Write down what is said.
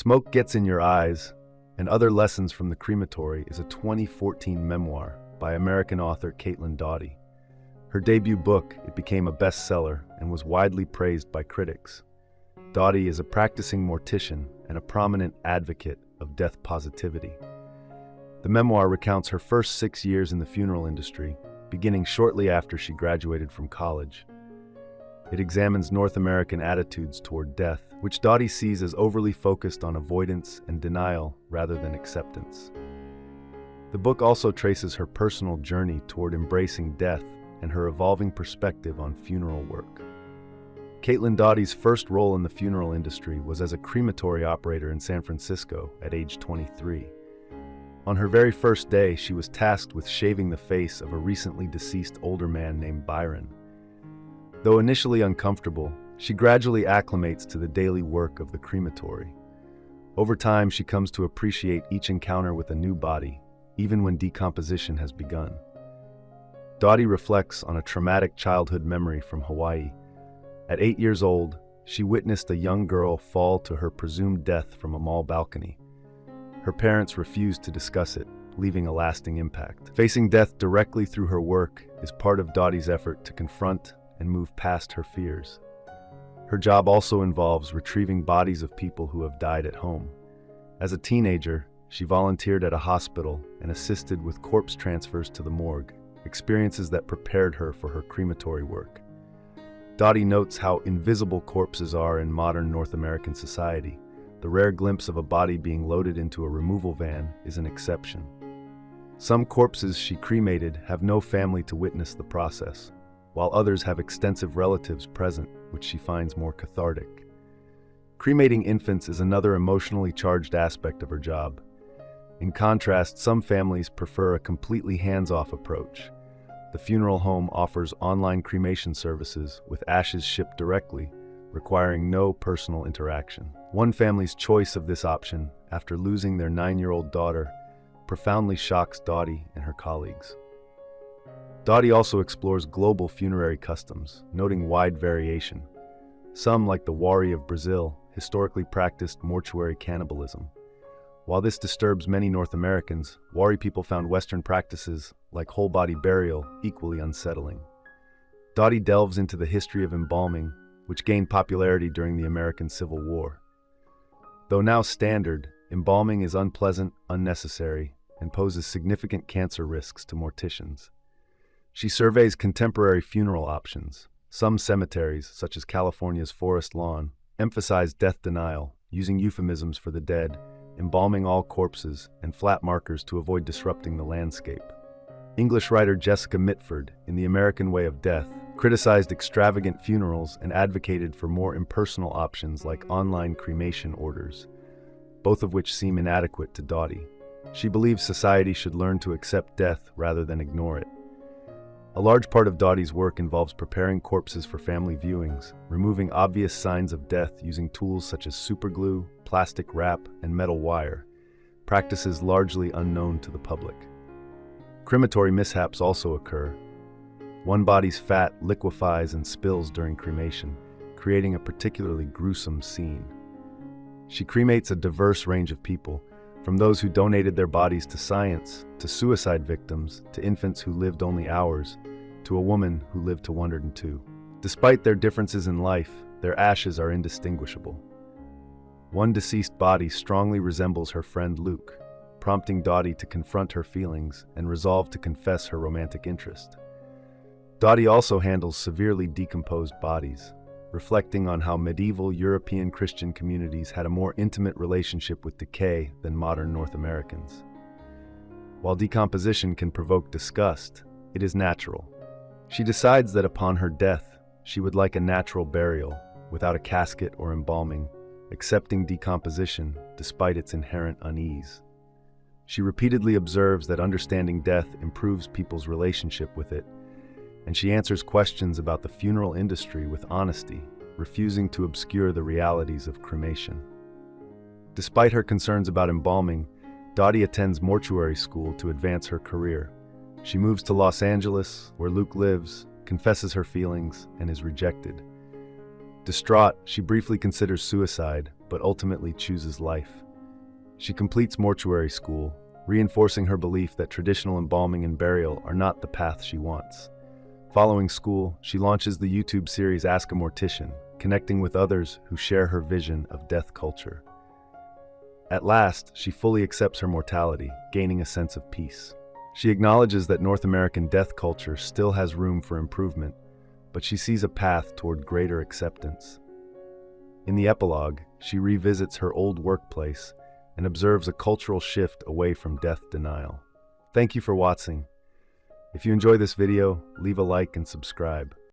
Smoke Gets in Your Eyes and Other Lessons from the Crematory is a 2014 memoir by American author Caitlin Doughty. Her debut book, it became a bestseller and was widely praised by critics. Doughty is a practicing mortician and a prominent advocate of death positivity. The memoir recounts her first 6 years in the funeral industry, beginning shortly after she graduated from college. It examines North American attitudes toward death, which Doughty sees as overly focused on avoidance and denial rather than acceptance. The book also traces her personal journey toward embracing death and her evolving perspective on funeral work. Caitlin Doughty's first role in the funeral industry was as a crematory operator in San Francisco at age 23. On her very first day, she was tasked with shaving the face of a recently deceased older man named Byron. Though initially uncomfortable, she gradually acclimates to the daily work of the crematory. Over time, she comes to appreciate each encounter with a new body, even when decomposition has begun. Doughty reflects on a traumatic childhood memory from Hawaii. At 8 years old, she witnessed a young girl fall to her presumed death from a mall balcony. Her parents refused to discuss it, leaving a lasting impact. Facing death directly through her work is part of Doughty's effort to confront and move past her fears. Her job also involves retrieving bodies of people who have died at home. As a teenager, she volunteered at a hospital and assisted with corpse transfers to the morgue, experiences that prepared her for her crematory work. Doughty notes how invisible corpses are in modern North American society. The rare glimpse of a body being loaded into a removal van is an exception. Some corpses she cremated have no family to witness the process, while others have extensive relatives present, which she finds more cathartic. Cremating infants is another emotionally charged aspect of her job. In contrast, some families prefer a completely hands-off approach. The funeral home offers online cremation services with ashes shipped directly, requiring no personal interaction. One family's choice of this option, after losing their 9-year-old daughter, profoundly shocks Doughty and her colleagues. Doughty also explores global funerary customs, noting wide variation. Some, like the Wari of Brazil, historically practiced mortuary cannibalism. While this disturbs many North Americans, Wari people found Western practices, like whole-body burial, equally unsettling. Doughty delves into the history of embalming, which gained popularity during the American Civil War. Though now standard, embalming is unpleasant, unnecessary, and poses significant cancer risks to morticians. She surveys contemporary funeral options. Some cemeteries, such as California's Forest Lawn, emphasize death denial, using euphemisms for the dead, embalming all corpses, and flat markers to avoid disrupting the landscape. English writer Jessica Mitford, in The American Way of Death, criticized extravagant funerals and advocated for more impersonal options like online cremation orders, both of which seem inadequate to Doughty. She believes society should learn to accept death rather than ignore it. A large part of Doughty's work involves preparing corpses for family viewings, removing obvious signs of death using tools such as superglue, plastic wrap, and metal wire, practices largely unknown to the public. Crematory mishaps also occur. One body's fat liquefies and spills during cremation, creating a particularly gruesome scene. She cremates a diverse range of people, from those who donated their bodies to science, to suicide victims, to infants who lived only hours, to a woman who lived to 102. Despite their differences in life, their ashes are indistinguishable. One deceased body strongly resembles her friend Luke, prompting Doughty to confront her feelings and resolve to confess her romantic interest. Doughty also handles severely decomposed bodies, reflecting on how medieval European Christian communities had a more intimate relationship with decay than modern North Americans. While decomposition can provoke disgust, it is natural. She decides that upon her death, she would like a natural burial, without a casket or embalming, accepting decomposition despite its inherent unease. She repeatedly observes that understanding death improves people's relationship with it, and she answers questions about the funeral industry with honesty, refusing to obscure the realities of cremation. Despite her concerns about embalming, Doughty attends mortuary school to advance her career. She moves to Los Angeles, where Luke lives, confesses her feelings, and is rejected. Distraught, she briefly considers suicide, but ultimately chooses life. She completes mortuary school, reinforcing her belief that traditional embalming and burial are not the path she wants. Following school, she launches the YouTube series Ask a Mortician, connecting with others who share her vision of death culture. At last, she fully accepts her mortality, gaining a sense of peace. She acknowledges that North American death culture still has room for improvement, but she sees a path toward greater acceptance. In the epilogue, she revisits her old workplace and observes a cultural shift away from death denial. Thank you for watching. If you enjoy this video, leave a like and subscribe.